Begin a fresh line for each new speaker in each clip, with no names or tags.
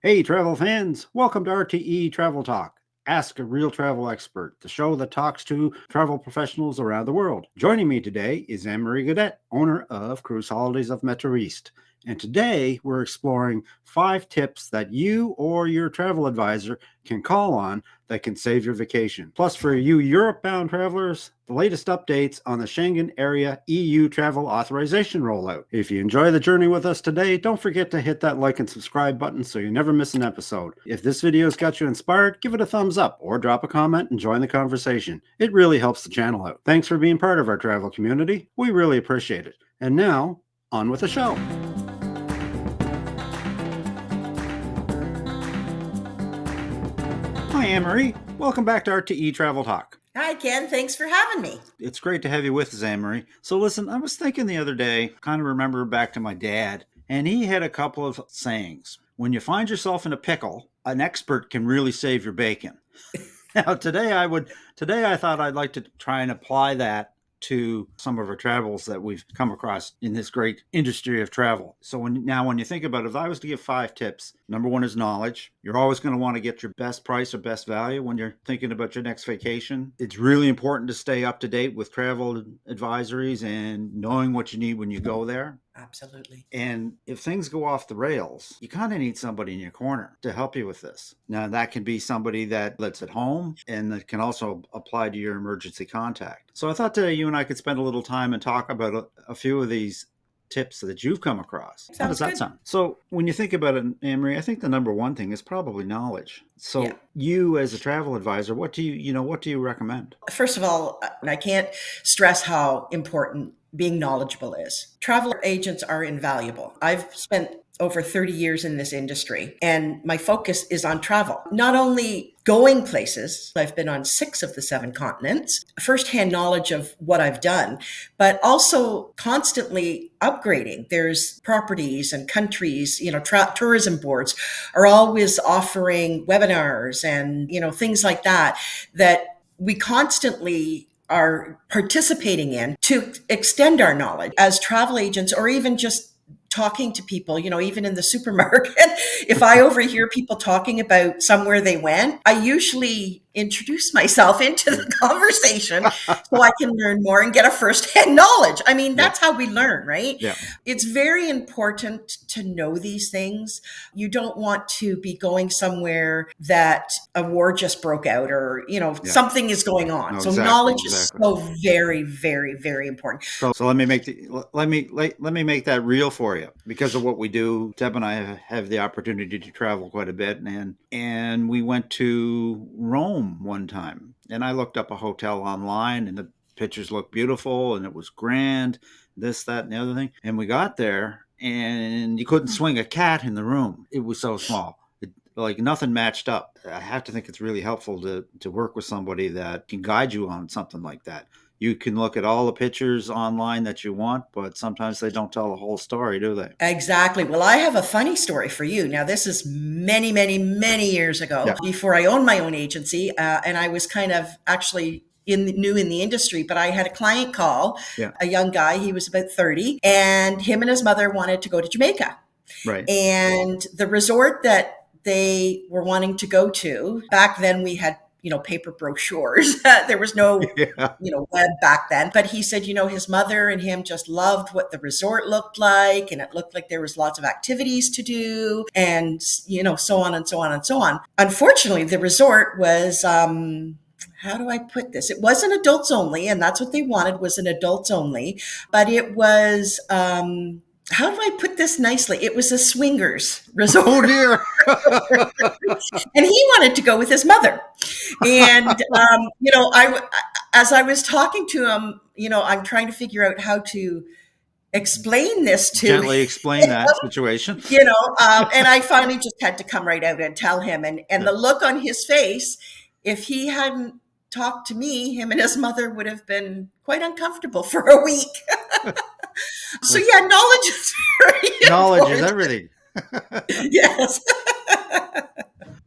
Hey, travel fans, welcome to RTE Travel Talk. Ask a real travel expert, the show that talks to travel professionals around the world. Joining me today is Anne-Marie Gaudet, owner of Cruise Holidays of Metro East. And today we're exploring 5 tips that you or your travel advisor can call on that can save your vacation. Plus, for you Europe-bound travelers, the latest updates on the Schengen area EU travel authorization rollout. If you enjoy the journey with us today, don't forget to hit that like and subscribe button so you never miss an episode. If this video's got you inspired, give it a thumbs up or drop a comment and join the conversation. It really helps the channel out. Thanks for being part of our travel community. We really appreciate it. And now, on with the show. Hi, Anne-Marie. Welcome back to RTE Travel Talk.
Hi, Ken. Thanks for having me.
It's great to have you with us, Anne-Marie. So listen, I was thinking the other day, kind of remember back to my dad, and he had a couple of sayings. When you find yourself in a pickle, an expert can really save your bacon. Now, today I thought I'd like to try and apply that to some of our travels that we've come across in this great industry of travel. So when you think about it, if I was to give 5 tips, number 1 is knowledge. You're always going to want to get your best price or best value when you're thinking about your next vacation. It's really important to stay up to date with travel advisories and knowing what you need when you go there.
Absolutely.
And if things go off the rails, you kind of need somebody in your corner to help you with this. Now, that can be somebody that lives at home, and that can also apply to your emergency contact. So I thought today you and I could spend a little time and talk about a few of these tips that you've come across. How does that sound? So when you think about it, Anne-Marie, I think the number 1 thing is probably knowledge. So you as a travel advisor, what do you recommend?
First of all, I can't stress how important being knowledgeable is. Travel agents are invaluable. I've spent over 30 years in this industry, and my focus is on travel. Not only going places, I've been on 6 of the 7 continents, firsthand knowledge of what I've done, but also constantly upgrading. There's properties and countries, tourism boards are always offering webinars and, things like that we constantly are participating in to extend our knowledge as travel agents, or even just talking to people, even in the supermarket. If I overhear people talking about somewhere they went, I usually introduce myself into the conversation so I can learn more and get a firsthand knowledge. I mean, that's how we learn, right?
Yeah.
It's very important to know these things. You don't want to be going somewhere that a war just broke out, or, something is going on.
No,
so
exactly,
knowledge is so very, very, very important.
So let me make that real for you. Because of what we do, Deb and I have the opportunity to travel quite a bit, and we went to Rome one time, and I looked up a hotel online, and the pictures looked beautiful, and it was grand, this, that, and the other thing. And we got there, and you couldn't swing a cat in the room. It was so small. Like nothing matched up. I have to think it's really helpful to work with somebody that can guide you on something like that. You can look at all the pictures online that you want, but sometimes they don't tell the whole story, do they?
Exactly. Well, I have a funny story for you. Now, this is many, many, many years ago, before I owned my own agency. And I was kind of actually new in the industry, but I had a client call, a young guy, he was about 30, and him and his mother wanted to go to Jamaica.
Right.
And the resort that they were wanting to go to, back then we had paper brochures. There was no, web back then. But he said, his mother and him just loved what the resort looked like. And it looked like there was lots of activities to do, and, so on and so on and so on. Unfortunately, the resort was, how do I put this? It wasn't adults only. And that's what they wanted, was an adults only. But it was, how do I put this nicely? It was a swingers resort.
Oh dear.
And he wanted to go with his mother. And, as I was talking to him, I'm trying to figure out how to explain this to
gently explain that situation.
And I finally just had to come right out and tell him. And the look on his face, if he hadn't talked to me, him and his mother would have been quite uncomfortable for a week. So knowledge is very
knowledge
important.
is everything.
Yes.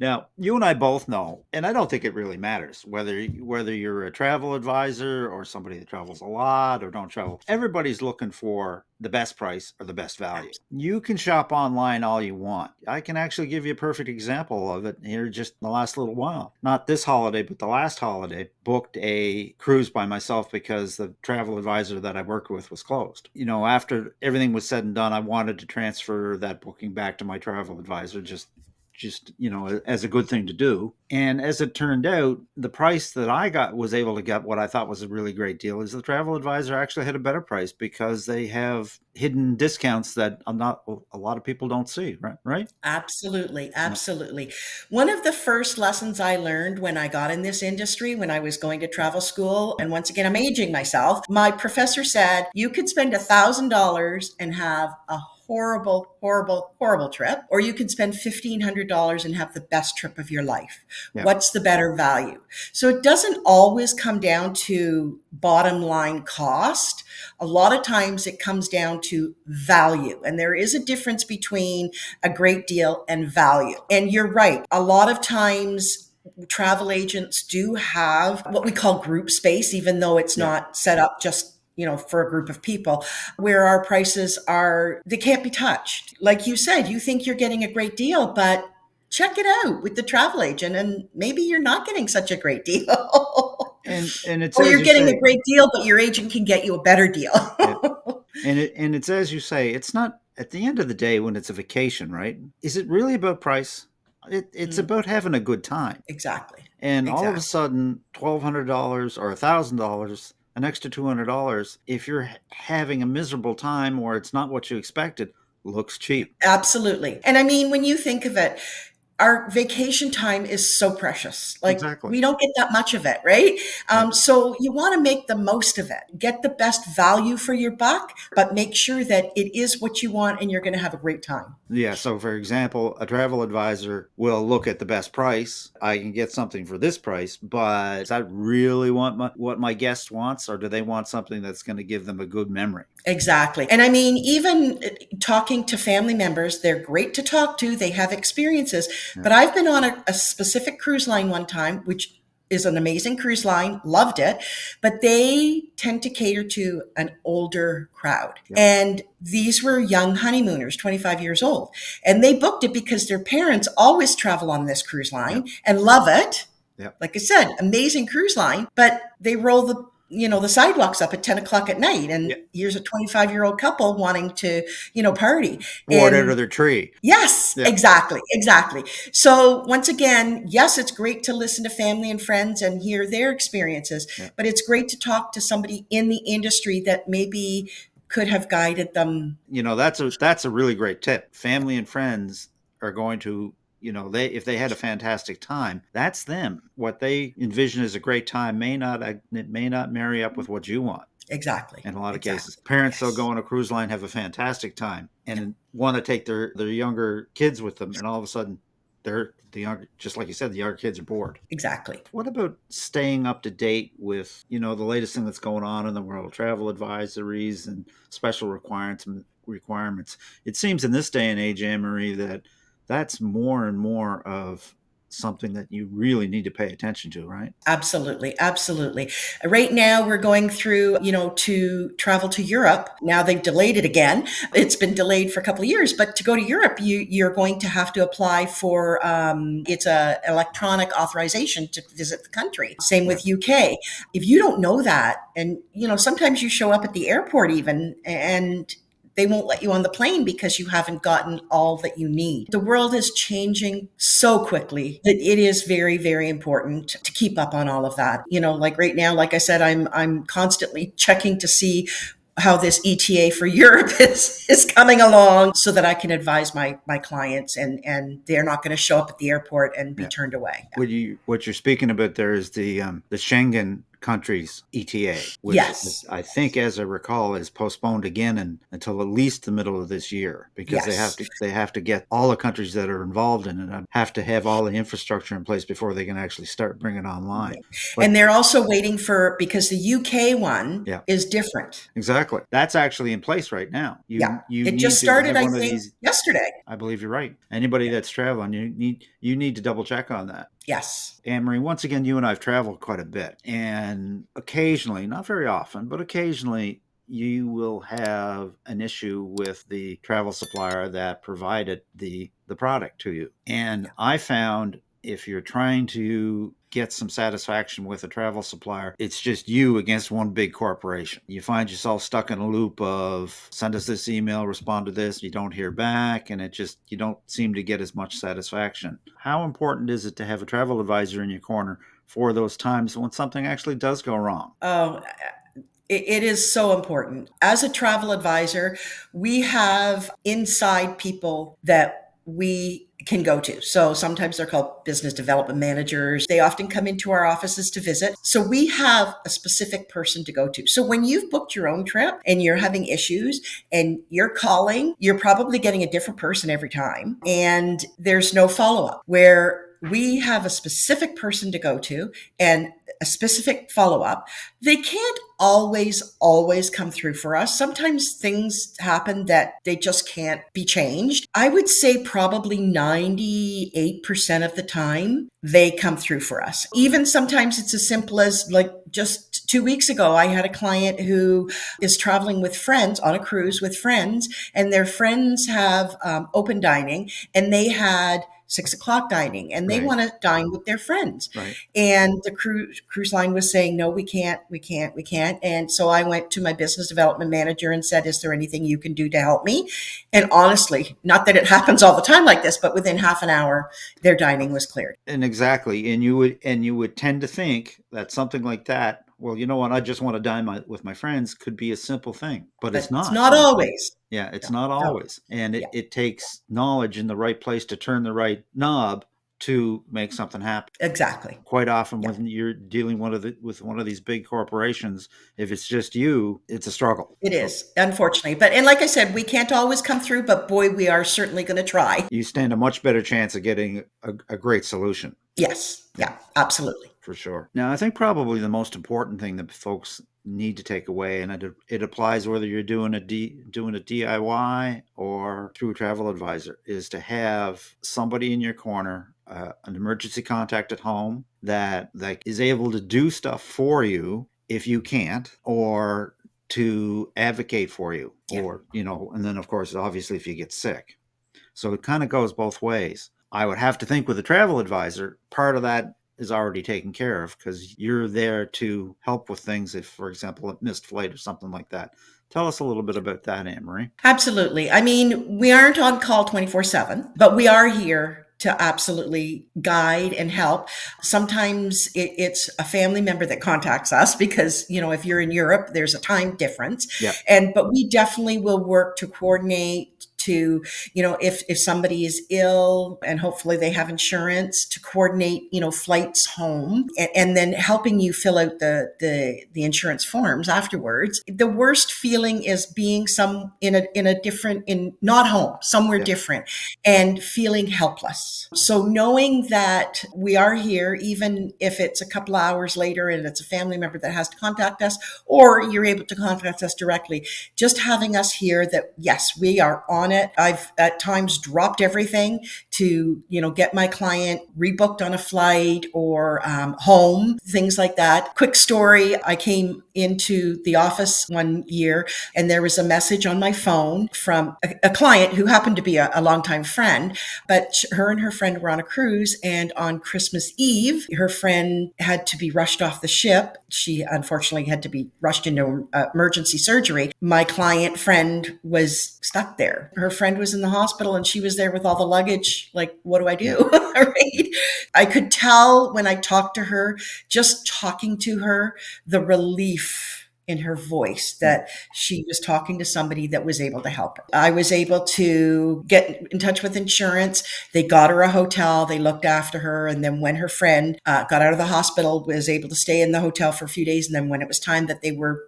Now, you and I both know, and I don't think it really matters whether you're a travel advisor or somebody that travels a lot or don't travel. Everybody's looking for the best price or the best value. You can shop online all you want. I can actually give you a perfect example of it here just in the last little while. Not this holiday, but the last holiday, booked a cruise by myself because the travel advisor that I worked with was closed. After everything was said and done, I wanted to transfer that booking back to my travel advisor just as a good thing to do. And as it turned out, the price that I was able to get, what I thought was a really great deal, is the travel advisor actually had a better price because they have hidden discounts that not a lot of people don't see, right?
Absolutely, absolutely. One of the first lessons I learned when I got in this industry, when I was going to travel school, and once again, I'm aging myself, my professor said, you could spend $1,000 and have a horrible, horrible, horrible trip, or you could spend $1,500 and have the best trip of your life.
Yeah.
What's the better value? So it doesn't always come down to bottom line cost. A lot of times it comes down to value. And there is a difference between a great deal and value. And you're right. A lot of times travel agents do have what we call group space, even though it's not set up just for a group of people, where our prices they can't be touched. Like you said, you think you're getting a great deal, but check it out with the travel agent, and maybe you're not getting such a great deal.
And it's,
or you're getting a great deal, but your agent can get you a better deal.
And it's as you say, it's not, at the end of the day, when it's a vacation, right? Is it really about price? It's about having a good time.
Exactly.
And all of a sudden, $1,200 or $1,000, an extra $200, if you're having a miserable time or it's not what you expected, looks cheap.
Absolutely. And I mean, when you think of it, our vacation time is so precious. Like,
exactly.
We don't get that much of it, right? So you want to make the most of it. Get the best value for your buck, but make sure that it is what you want and you're going to have a great time.
Yeah. So, for example, a travel advisor will look at the best price. I can get something for this price, but does that really want what my guest wants, or do they want something that's going to give them a good memory?
Exactly. And I mean, even talking to family members, they're great to talk to. They have experiences. Yeah. But I've been on a specific cruise line one time, which is an amazing cruise line, loved it, but they tend to cater to an older crowd. Yep. And these were young honeymooners, 25 years old. And they booked it because their parents always travel on this cruise line and love it. Yep. Like I said, amazing cruise line, but they roll the sidewalks up at 10 o'clock at night. And here's a 25-year-old couple wanting to, party.
Board under their tree.
Yes, exactly. So once again, yes, it's great to listen to family and friends and hear their experiences, but it's great to talk to somebody in the industry that maybe could have guided them.
That's a really great tip. Family and friends are going to, if they had a fantastic time, that's them. What they envision as a great time may not marry up with what you want.
Exactly.
In a lot of cases, parents that'll go on a cruise line, have a fantastic time, and want to take their younger kids with them, and all of a sudden, just like you said, the younger kids are bored.
Exactly.
What about staying up to date with the latest thing that's going on in the world, travel advisories and special requirements? It seems in this day and age, Anne-Marie, that's more and more of something that you really need to pay attention to, right?
Absolutely. Right now, we're going through, to travel to Europe. Now they've delayed it again. It's been delayed for a couple of years, but to go to Europe, you're going to have to apply for, it's a electronic authorization to visit the country. Same with UK. If you don't know that, and, sometimes you show up at the airport even, and they won't let you on the plane because you haven't gotten all that you need. The world is changing so quickly that it is very, very important to keep up on all of that. Like right now, like I said, I'm constantly checking to see how this ETA for Europe is coming along so that I can advise my clients and they're not going to show up at the airport and be turned away.
What you're speaking about there is the Schengen countries ETA, which
Yes.
I think, as I recall, is postponed again until at least the middle of this year, because
Yes.
they have to get all the countries that are involved in it have to have all the infrastructure in place before they can actually start bringing it online. But
And they're also waiting for, because the UK one
yeah,
is different.
exactly. That's actually in place right now.
Yeah.
You
It just
need to
started,
have
I
one of
think,
these.
yesterday.
I believe you're right. Anybody that's traveling, you need to double check on that.
Yes.
Anne-Marie, once again, you and I have traveled quite a bit, and occasionally, not very often, but occasionally, you will have an issue with the travel supplier that provided the product to you. And I found, if you're trying to get some satisfaction with a travel supplier, it's just you against one big corporation. You find yourself stuck in a loop of send us this email, respond to this, you don't hear back, and you don't seem to get as much satisfaction. How important is it to have a travel advisor in your corner for those times when something actually does go wrong?
Oh, it is so important. As a travel advisor, we have inside people that we can go to. So sometimes they're called business development managers. They often come into our offices to visit. So we have a specific person to go to. So when you've booked your own trip and you're having issues and you're calling, you're probably getting a different person every time. And there's no follow-up, where we have a specific person to go to and a specific follow-up. They can't always come through for us. Sometimes things happen that they just can't be changed. I would say probably 98% of the time they come through for us. Even sometimes it's as simple as, like, just 2 weeks ago, I had a client who is traveling with friends on a cruise with friends, and their friends have open dining, and they had 6 o'clock dining, and they want to dine with their friends.
Right.
And the cruise line was saying, no, we can't. And so I went to my business development manager and said, is there anything you can do to help me? And honestly, not that it happens all the time like this, but within half an hour, their dining was cleared.
And exactly. And you would tend to think that something like that, well, you know what, I just want to dine with my friends, could be a simple thing, but it's
But it's
not.
not always.
Yeah, it's
No,
not
no.
always. And
Yeah.
it takes knowledge in the right place to turn the right knob to make something happen.
Exactly.
Quite often,
Yeah.
when you're dealing with one of these big corporations, if it's just you, it's a struggle.
It is, unfortunately. And like I said, we can't always come through, but boy, we are certainly going to try.
You stand a much better chance of getting a great solution.
Yes. Yeah, absolutely.
For sure. Now, I think probably the most important thing that folks need to take away, and it applies whether you're doing a DIY or through a travel advisor, is to have somebody in your corner, an emergency contact at home that is able to do stuff for you if you can't, or to advocate for you, or, and then of course, obviously, if you get sick. So it kind of goes both ways. I would have to think with a travel advisor, part of that is already taken care of, because you're there to help with things if, for example, a missed flight or something like that. Tell us a little bit about that, Anne-Marie.
Absolutely. I mean, we aren't on call 24/7, but we are here to absolutely guide and help. Sometimes it's a family member that contacts us because, if you're in Europe, there's a time difference.
Yeah.
But we definitely will work to coordinate to, if somebody is ill and hopefully they have insurance, to coordinate, flights home, and then helping you fill out the insurance forms afterwards. The worst feeling is being not home, somewhere different, and feeling helpless. So knowing that we are here, even if it's a couple of hours later and it's a family member that has to contact us, or you're able to contact us directly, just having us here, that yes, we are on it. I've at times dropped everything to, get my client rebooked on a flight or home, things like that. Quick story. I came into the office one year and there was a message on my phone from a client who happened to be a longtime friend, but her and her friend were on a cruise, and on Christmas Eve, her friend had to be rushed off the ship. She unfortunately had to be rushed into emergency surgery. My client friend was stuck there. Her friend was in the hospital and she was there with all the luggage. Like, what do I do? Right? I could tell when I talked to her, just talking to her, the relief in her voice that she was talking to somebody that was able to help her. I was able to get in touch with insurance. They got her a hotel. They looked after her. And then when her friend got out of the hospital, was able to stay in the hotel for a few days. And then when it was time that they were,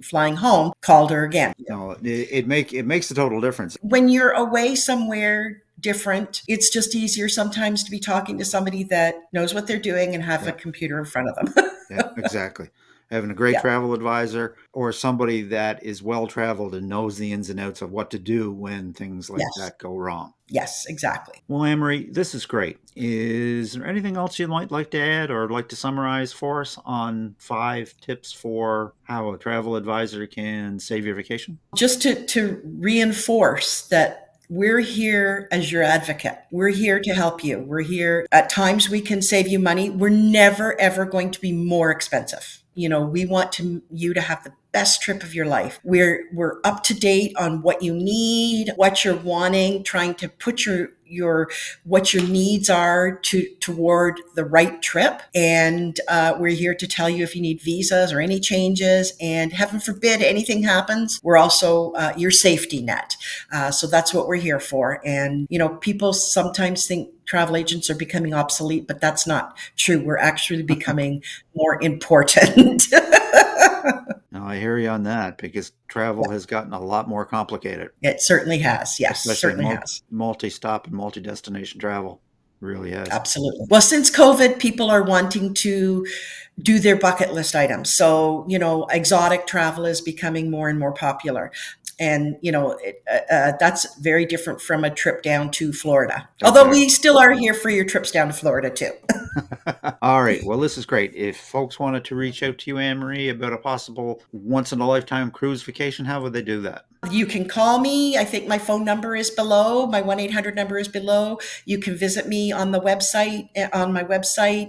flying home, called her again.
No, it makes a total difference.
When you're away somewhere different, it's just easier sometimes to be talking to somebody that knows what they're doing and have a computer in front of them.
Yeah, exactly. Having a great travel advisor or somebody that is well traveled and knows the ins and outs of what to do when things like that go wrong.
Yes, exactly.
Well, Anne-Marie, this is great. Is there anything else you might like to add or like to summarize for us on 5 tips for how a travel advisor can save your vacation?
Just to reinforce that we're here as your advocate. We're here to help you. We're here. At times we can save you money. We're never, ever going to be more expensive. We want you to have the best trip of your life. We're up to date on what you need, what you're wanting, trying to put what your needs are toward the right trip. And we're here to tell you if you need visas or any changes. And heaven forbid anything happens, we're also your safety net. So that's what we're here for. And people sometimes think travel agents are becoming obsolete, but that's not true. We're actually becoming more important.
No, I hear you on that because travel has gotten a lot more complicated.
It certainly has. Yes,
Especially
has.
Multi-stop and multi-destination travel really has.
Absolutely. Well, since COVID, people are wanting to do their bucket list items. So, exotic travel is becoming more and more popular. And, that's very different from a trip down to Florida. Okay. Although we still are here for your trips down to Florida, too.
All right. Well, this is great. If folks wanted to reach out to you, Anne-Marie, about a possible once-in-a-lifetime cruise vacation, how would they do that?
You can call me. I think my phone number is below. My 1-800 number is below. You can visit me on my website,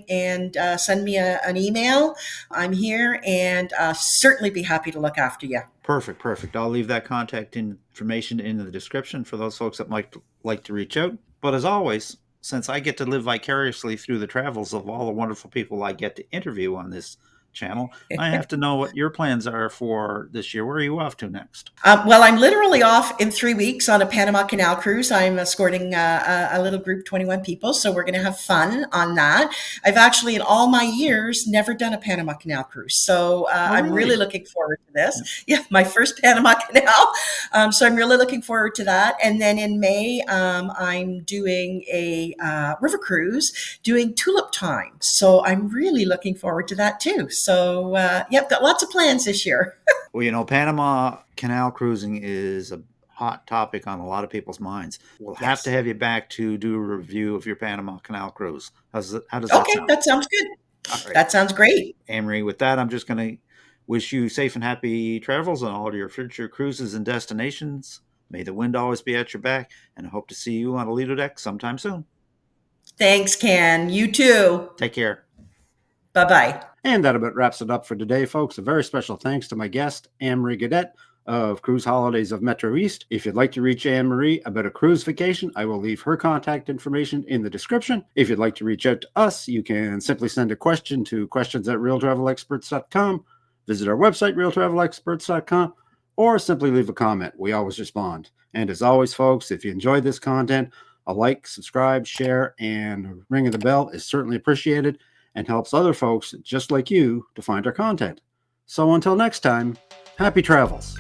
and send me an email. I'm here and certainly be happy to look after you.
Perfect. I'll leave that contact information in the description for those folks that might like to reach out. But as always, since I get to live vicariously through the travels of all the wonderful people I get to interview on this channel, I have to know what your plans are for this year. Where are you off to next?
Well, I'm literally off in 3 weeks on a Panama Canal cruise. I'm escorting a little group, 21 people. So we're going to have fun on that. I've actually, in all my years, never done a Panama Canal cruise. So I'm really looking forward to this. Yeah, my first Panama Canal. So I'm really looking forward to that. And then in May, I'm doing a river cruise, doing tulip time. So I'm really looking forward to that too. So, got lots of plans this year.
Well, Panama Canal cruising is a hot topic on a lot of people's minds. We'll have to have you back to do a review of your Panama Canal cruise. How does that sound?
Okay, that sounds good. Right. That sounds great.
Anne-Marie, with that, I'm just going to wish you safe and happy travels on all your future cruises and destinations. May the wind always be at your back, and I hope to see you on a Lido deck sometime soon.
Thanks, Ken. You too.
Take care.
Bye-bye.
And that about wraps it up for today, folks. A very special thanks to my guest, Anne-Marie Gaudet of Cruise Holidays of Metro East. If you'd like to reach Anne-Marie about a cruise vacation, I will leave her contact information in the description. If you'd like to reach out to us, you can simply send a question to questions@realtravelexperts.com, visit our website, realtravelexperts.com, or simply leave a comment. We always respond. And as always, folks, if you enjoyed this content, a like, subscribe, share, and ring of the bell is certainly appreciated and helps other folks just like you to find our content. So until next time, happy travels.